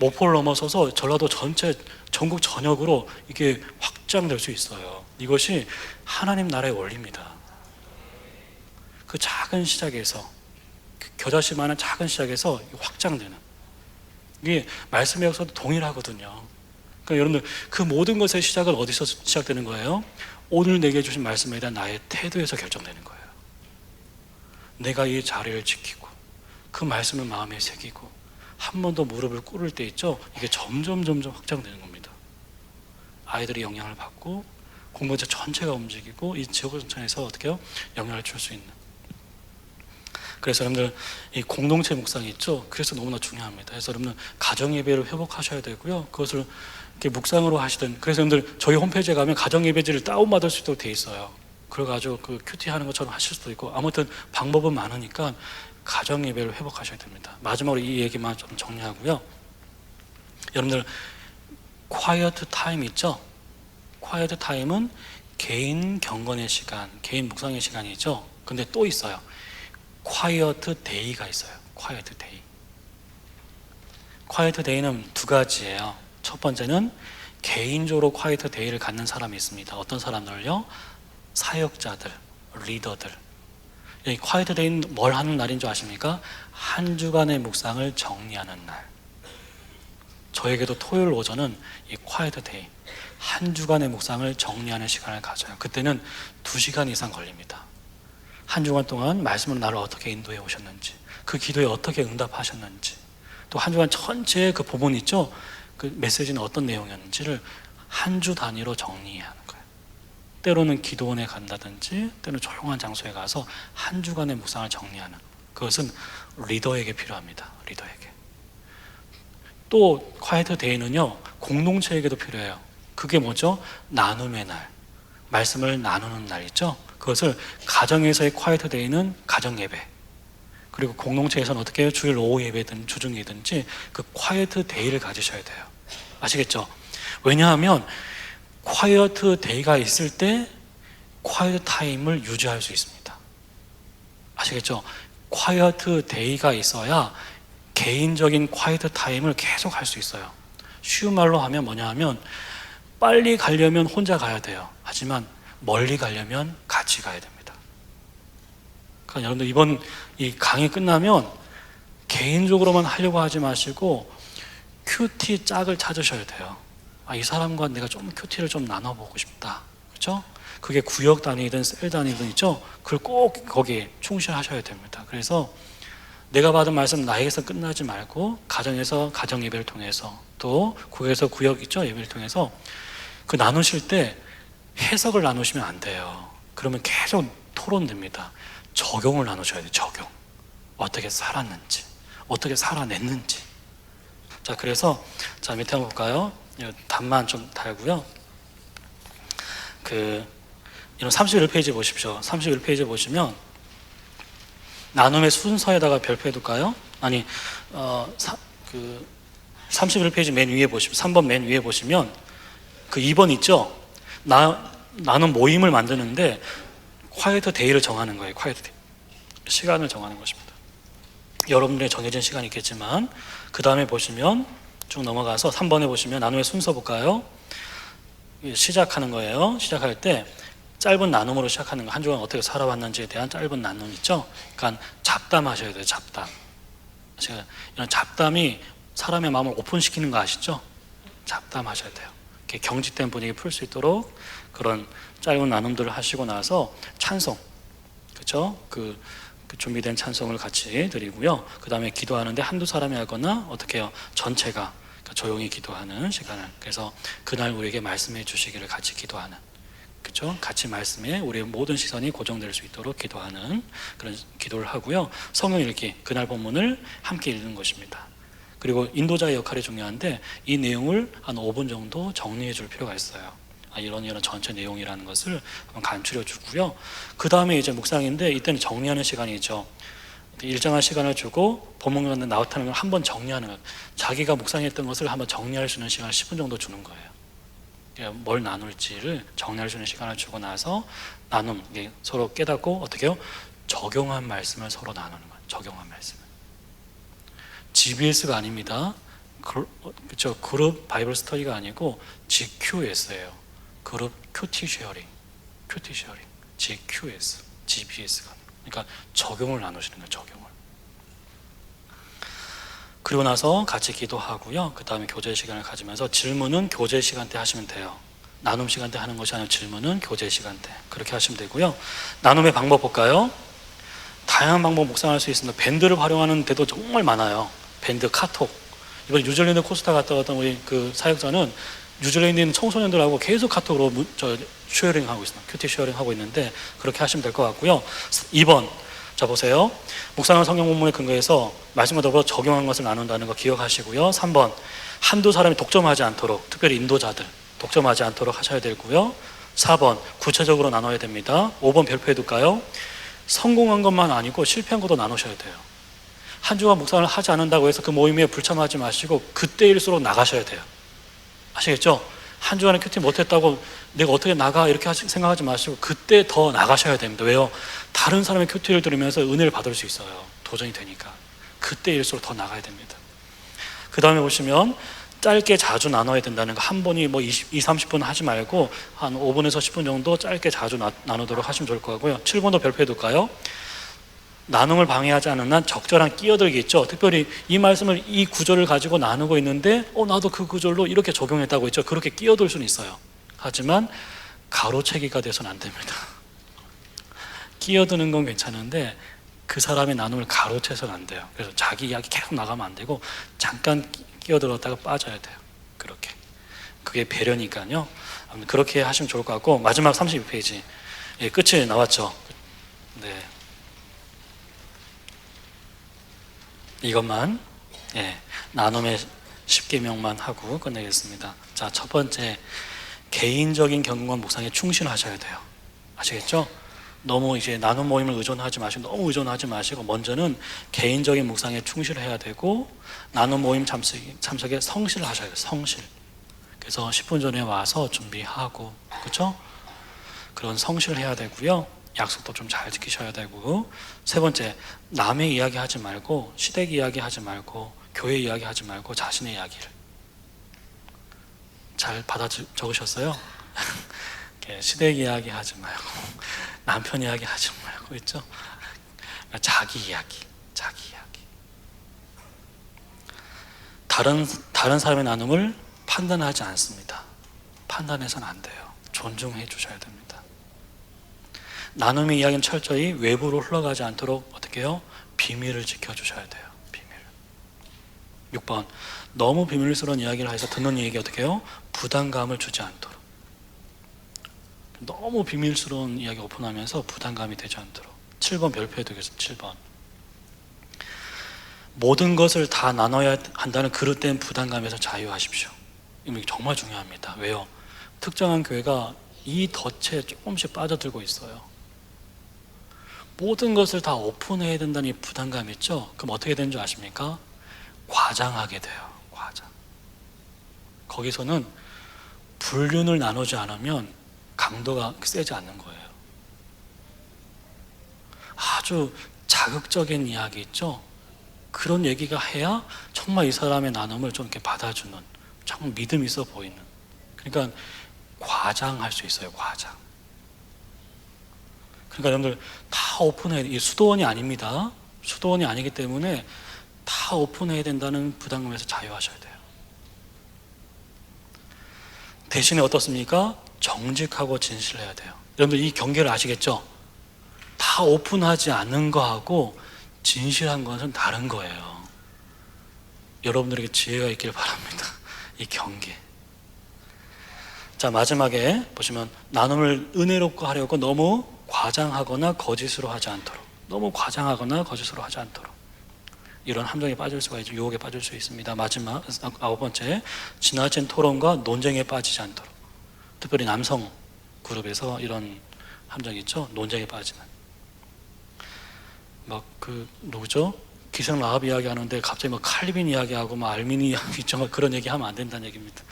목포를 넘어서서 전라도 전체, 전국 전역으로 이게 확장될 수 있어요. 이것이 하나님 나라의 원리입니다. 그 작은 시작에서, 그 겨자씨만한 작은 시작에서 확장되는, 이게 말씀의 역사도 동일하거든요. 그러니까 여러분들, 그 모든 것의 시작은 어디서 시작되는 거예요? 오늘 내게 주신 말씀에 대한 나의 태도에서 결정되는 거예요. 내가 이 자리를 지키고 그 말씀을 마음에 새기고 한 번 더 무릎을 꿇을 때 있죠, 이게 점점 확장되는 겁니다. 아이들이 영향을 받고 공동체 전체가 움직이고 이 지역 전체에서 어떻게 해요? 영향을 줄 수 있는. 그래서 여러분들, 이 공동체 묵상이 있죠, 그래서 너무나 중요합니다. 그래서 여러분들 가정 예배를 회복하셔야 되고요, 그것을 이렇게 묵상으로 하시든, 그래서 여러분들 저희 홈페이지에 가면 가정 예배지를 다운받을 수 있도록 돼 있어요. 그래가지고 그 큐티 하는 것처럼 하실 수도 있고, 아무튼 방법은 많으니까 가정 예배를 회복하셔야 됩니다. 마지막으로 이 얘기만 좀 정리하고요. 여러분들, quiet time 있죠? quiet time은 개인 경건의 시간, 개인 묵상의 시간이죠. 근데 또 있어요. quiet day가 있어요. quiet day. quiet day는 두 가지예요. 첫 번째는 개인적으로 quiet day를 갖는 사람이 있습니다. 어떤 사람들요? 사역자들, 리더들. 이 quiet day는 뭘 하는 날인 줄 아십니까? 한 주간의 묵상을 정리하는 날. 저에게도 토요일 오전은 이 quiet day, 한 주간의 묵상을 정리하는 시간을 가져요. 그때는 2시간 이상 걸립니다. 한 주간 동안 말씀으로 나를 어떻게 인도해 오셨는지, 그 기도에 어떻게 응답하셨는지, 또 한 주간 전체의 그 부분 있죠, 그 메시지는 어떤 내용이었는지를 한 주 단위로 정리하는 거예요. 때로는 기도원에 간다든지, 때로는 조용한 장소에 가서 한 주간의 묵상을 정리하는, 그것은 리더에게 필요합니다. 리더에게. 또 콰이트 데이는요, 공동체에게도 필요해요. 그게 뭐죠? 나눔의 날, 말씀을 나누는 날 있죠. 그것을 가정에서의 콰이트 데이는 가정 예배, 그리고 공동체에서는 어떻게 해요? 주일 오후 예배든 주중 예든지 그 콰이트 데이를 가지셔야 돼요. 아시겠죠? 왜냐하면 콰이트 데이가 있을 때 콰이트 타임을 유지할 수 있습니다. 아시겠죠? 콰이트 데이가 있어야 개인적인 콰이트 타임을 계속 할 수 있어요. 쉬운 말로 하면 뭐냐 하면, 빨리 가려면 혼자 가야 돼요. 하지만 멀리 가려면 같이 가야 됩니다. 그러니까 여러분들 이번 이 강의 끝나면 개인적으로만 하려고 하지 마시고 큐티 짝을 찾으셔야 돼요. 이 사람과 내가 좀 큐티를 좀 나눠보고 싶다. 그렇죠? 그게 구역 단위든 셀 단위든 있죠? 그걸 꼭 거기에 충실하셔야 됩니다. 그래서 내가 받은 말씀 나에게서 끝나지 말고 가정에서 가정 예배를 통해서 또 구역에서 구역 있죠? 예배를 통해서 그 나누실 때 해석을 나누시면 안 돼요. 그러면 계속 토론됩니다. 적용을 나누셔야 돼요. 적용. 어떻게 살았는지, 어떻게 살아냈는지. 자, 그래서 자 밑에 한번 볼까요? 답만 좀 달고요. 이런 31페이지 보십시오. 31페이지 보시면 나눔의 순서에다가 별표해 둘까요? 아니, 31페이지 맨 위에 보시면 3번 맨 위에 보시면 그 2번 있죠? 나눔 모임을 만드는데 quiet day를 정하는 거예요. quiet day. 시간을 정하는 것입니다. 여러분들의 정해진 시간이 있겠지만 그 다음에 보시면 쭉 넘어가서 3번에 보시면 나눔의 순서 볼까요? 시작하는 거예요. 시작할 때 짧은 나눔으로 시작하는 거, 한 주간 어떻게 살아왔는지에 대한 짧은 나눔 있죠? 그러니까 잡담하셔야 돼요. 잡담. 이런 잡담이 사람의 마음을 오픈시키는 거 아시죠? 잡담하셔야 돼요. 이렇게 경직된 분위기 풀 수 있도록 그런 짧은 나눔들을 하시고 나서 찬송, 그렇죠? 그 준비된 찬송을 같이 드리고요. 그 다음에 기도하는데 한두 사람이 하거나 어떻게 해요? 전체가 조용히 기도하는 시간을. 그래서 그날 우리에게 말씀해 주시기를 같이 기도하는, 그렇죠? 같이 말씀에 우리의 모든 시선이 고정될 수 있도록 기도하는 그런 기도를 하고요. 성경 읽기, 그날 본문을 함께 읽는 것입니다. 그리고 인도자의 역할이 중요한데 이 내용을 한 5분 정도 정리해 줄 필요가 있어요. 이런 전체 내용이라는 것을 한번 간추려 주고요. 그 다음에 이제 묵상인데 이때는 정리하는 시간이죠. 일정한 시간을 주고 본문 가운데 나왔다는 걸 한번 정리하는 거예요. 자기가 묵상했던 것을 한번 정리할 수 있는 시간을 10분 정도 주는 거예요. 뭘 나눌지를 정리할 수 있는 시간을 주고 나서 나눔, 서로 깨닫고 어떻게 해요? 적용한 말씀을 서로 나누는 거예요. 적용한 말씀을. GBS가 아닙니다. 그렇죠. 그룹 바이블 스터디가 아니고 GQS예요. 그룹 큐티 쉐어링, GQS, GBS가. 그러니까 적용을 나누시는 거예요. 적용을. 그리고 나서 같이 기도하고요. 그 다음에 교제 시간을 가지면서 질문은 교제 시간 때 하시면 돼요. 나눔 시간 때 하는 것이 아니라 질문은 교제 시간 때 그렇게 하시면 되고요. 나눔의 방법 볼까요? 다양한 방법 묵상할 수 있습니다. 밴드를 활용하는 데도 정말 많아요. 밴드, 카톡. 이번 뉴질랜드 코스타 갔다 왔던 우리 그 사역자는 뉴질랜드에 있는 청소년들하고 계속 카톡으로 쉐어링하고 있습니다. 큐티 쉐어링하고 있는데 그렇게 하시면 될 것 같고요. 2번, 자 보세요. 묵상한 성경 본문에 근거해서 말씀과 더불어 적용한 것을 나눈다는 거 기억하시고요. 3번, 한두 사람이 독점하지 않도록, 특별히 인도자들 독점하지 않도록 하셔야 되고요. 4번, 구체적으로 나눠야 됩니다. 5번 별표해 둘까요? 성공한 것만 아니고 실패한 것도 나누셔야 돼요. 한 주간 묵상을 하지 않는다고 해서 그 모임에 불참하지 마시고 그때일수록 나가셔야 돼요. 아시겠죠? 한 주간에 큐티 못했다고 내가 어떻게 나가 이렇게 생각하지 마시고 그때 더 나가셔야 됩니다. 왜요? 다른 사람의 큐티를 들으면서 은혜를 받을 수 있어요. 도전이 되니까. 그때일수록 더 나가야 됩니다. 그 다음에 보시면 짧게 자주 나눠야 된다는 거. 한 번이 뭐 30분 하지 말고 한 5분에서 10분 정도 짧게 자주 나누도록 하시면 좋을 것 같고요. 7번도 별표해 둘까요? 나눔을 방해하지 않는 한 적절한 끼어들기 있죠. 특별히 이 말씀을, 이 구절을 가지고 나누고 있는데 나도 그 구절로 이렇게 적용했다고 했죠. 그렇게 끼어들 수는 있어요. 하지만 가로채기가 돼서는 안 됩니다. 끼어드는 건 괜찮은데 그 사람의 나눔을 가로채서는 안 돼요. 그래서 자기 이야기 계속 나가면 안 되고 잠깐 끼어들었다가 빠져야 돼요. 그렇게. 그게 배려니까요. 그렇게 하시면 좋을 것 같고, 마지막 32페이지. 끝이 나왔죠. 네. 이것만 나눔의 10계명만 하고 끝내겠습니다. 자, 첫 번째, 개인적인 경험과 묵상에 충실하셔야 돼요. 아시겠죠? 너무 이제 나눔 모임을 의존하지 마시고, 너무 의존하지 마시고, 먼저는 개인적인 묵상에 충실해야 되고, 나눔 모임 참석에 성실하셔야 돼요. 성실. 그래서 10분 전에 와서 준비하고, 그렇죠? 그런 성실해야 되고요. 약속도 좀 잘 지키셔야 되고, 세 번째, 남의 이야기 하지 말고, 시댁 이야기 하지 말고, 교회 이야기 하지 말고 자신의 이야기를 잘 받아 적으셨어요? 시댁 이야기 하지 말고 남편 이야기 하지 말고 있죠? 자기 이야기. 다른 사람의 나눔을 판단하지 않습니다. 판단해서는 안 돼요. 존중해 주셔야 됩니다. 나눔의 이야기는 철저히 외부로 흘러가지 않도록 어떻게 해요? 비밀을 지켜주셔야 돼요. 비밀. 6번, 너무 비밀스러운 이야기를 해서 듣는 이에게 어떻게 해요? 부담감을 주지 않도록. 너무 비밀스러운 이야기 오픈하면서 부담감이 되지 않도록. 7번 별표에 두겠습니다. 7번. 모든 것을 다 나눠야 한다는 그릇된 부담감에서 자유하십시오. 이거 정말 중요합니다. 왜요? 특정한 교회가 이 덫에 조금씩 빠져들고 있어요. 모든 것을 다 오픈해야 된다는 이 부담감 있죠? 그럼 어떻게 되는 줄 아십니까? 과장하게 돼요. 과장. 거기서는 불륜을 나누지 않으면 강도가 세지 않는 거예요. 아주 자극적인 이야기 있죠? 그런 얘기가 해야 정말 이 사람의 나눔을 좀 이렇게 받아주는, 정말 믿음 있어 보이는. 그러니까 과장할 수 있어요. 과장. 그러니까 여러분들 다 오픈해야 돼. 이 수도원이 아닙니다. 수도원이 아니기 때문에 다 오픈해야 된다는 부담감에서 자유하셔야 돼요. 대신에 어떻습니까? 정직하고 진실해야 돼요. 여러분들 이 경계를 아시겠죠? 다 오픈하지 않는 거하고 진실한 것은 다른 거예요. 여러분들에게 지혜가 있길 바랍니다. 이 경계. 자, 마지막에 보시면 나눔을 은혜롭고 하려고 너무 과장하거나 거짓으로 하지 않도록. 너무 과장하거나 거짓으로 하지 않도록. 이런 함정에 빠질 수가 있죠. 유혹에 빠질 수 있습니다. 마지막 9번째, 지나친 토론과 논쟁에 빠지지 않도록. 특별히 남성 그룹에서 이런 함정이 있죠. 논쟁에 빠지는. 막 누구죠? 기생 라합 이야기하는데 갑자기 막 칼빈 이야기하고 막 알미니 이야기 있죠. 막 그런 얘기하면 안 된다는 얘기입니다.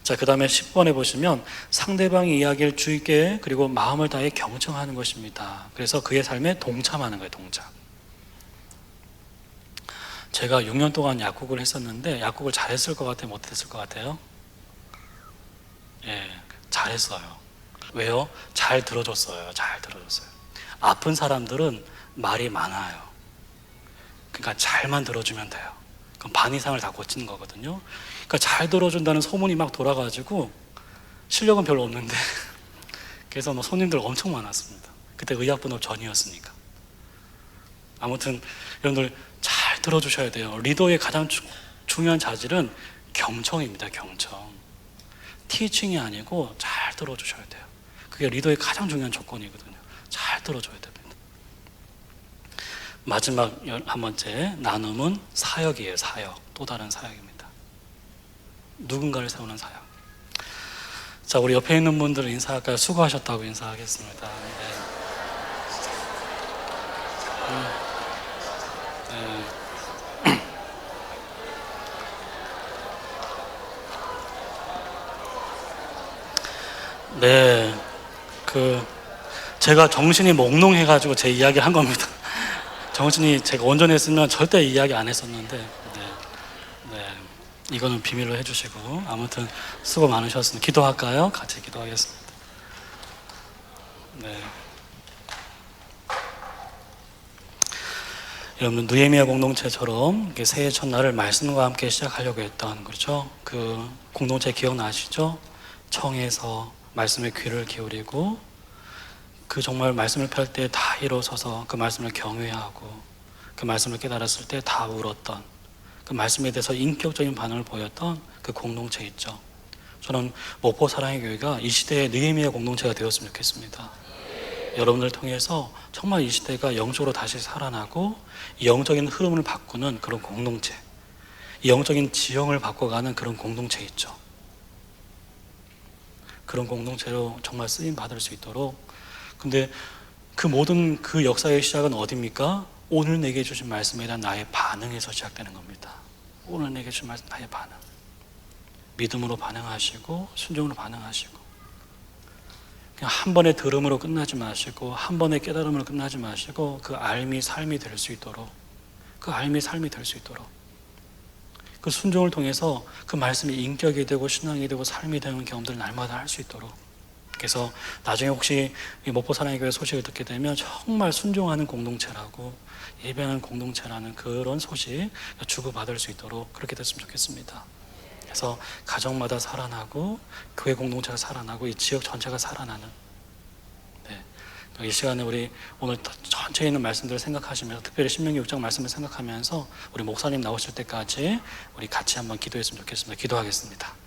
자, 그 다음에 10번에 보시면 상대방의 이야기를 주의 있게 그리고 마음을 다해 경청하는 것입니다. 그래서 그의 삶에 동참하는 거예요. 동참. 제가 6년 동안 약국을 했었는데 약국을 잘했을 것 같아요? 못했을 것 같아요? 예, 잘했어요. 왜요? 잘 들어줬어요. 잘 들어줬어요. 아픈 사람들은 말이 많아요. 그러니까 잘만 들어주면 돼요. 그럼 반 이상을 다 고치는 거거든요. 그러니까 잘 들어준다는 소문이 막 돌아가지고 실력은 별로 없는데 그래서 뭐 손님들 엄청 많았습니다. 그때 의약분업 전이었으니까. 아무튼 여러분들 잘 들어주셔야 돼요. 리더의 가장 중요한 자질은 경청입니다. 경청. 티칭이 아니고 잘 들어주셔야 돼요. 그게 리더의 가장 중요한 조건이거든요. 잘 들어줘야 됩니다. 마지막 한 번째, 나눔은 사역이에요. 사역. 또 다른 사역입니다. 누군가를 세우는 사역. 자, 우리 옆에 있는 분들 인사할까요? 수고하셨다고 인사하겠습니다. 네, 제가 정신이 몽롱해가지고 제 이야기 한 겁니다. 정신이 제가 온전했으면 절대 이야기 안 했었는데, 이거는 비밀로 해주시고, 아무튼 수고 많으셨습니다. 기도할까요? 같이 기도하겠습니다. 네. 여러분, 느헤미야 공동체처럼 새해 첫날을 말씀과 함께 시작하려고 했던, 그렇죠? 그 공동체 기억나시죠? 청해서 말씀에 귀를 기울이고, 그 정말 말씀을 펼 때 다 일어서서 그 말씀을 경외하고 그 말씀을 깨달았을 때 다 울었던, 그 말씀에 대해서 인격적인 반응을 보였던 그 공동체 있죠. 저는 목포 사랑의 교회가 이 시대의 느헤미야 공동체가 되었으면 좋겠습니다. 여러분을 통해서 정말 이 시대가 영적으로 다시 살아나고 이 영적인 흐름을 바꾸는 그런 공동체, 이 영적인 지형을 바꿔가는 그런 공동체 있죠. 그런 공동체로 정말 쓰임 받을 수 있도록. 근데 그 모든 그 역사의 시작은 어디입니까? 오늘 내게 주신 말씀에 대한 나의 반응에서 시작되는 겁니다. 오늘 내게 주신 말씀, 나의 반응. 믿음으로 반응하시고 순종으로 반응하시고, 그냥 한 번의 들음으로 끝나지 마시고 한 번의 깨달음으로 끝나지 마시고 그 삶이 될 수 있도록, 그 삶이 될 수 있도록, 그 순종을 통해서 그 말씀이 인격이 되고 신앙이 되고 삶이 되는 경험들을 날마다 할 수 있도록 그래서 나중에 혹시 이 목포 사랑의 교회 소식을 듣게 되면 정말 순종하는 공동체라고, 예배하는 공동체라는 그런 소식 주고받을 수 있도록 그렇게 됐으면 좋겠습니다. 그래서 가정마다 살아나고 교회 공동체가 살아나고 이 지역 전체가 살아나는, 이 시간에 우리 오늘 전체에 있는 말씀들을 생각하시면서, 특별히 신명기 6장 말씀을 생각하면서 우리 목사님 나오실 때까지 우리 같이 한번 기도했으면 좋겠습니다. 기도하겠습니다.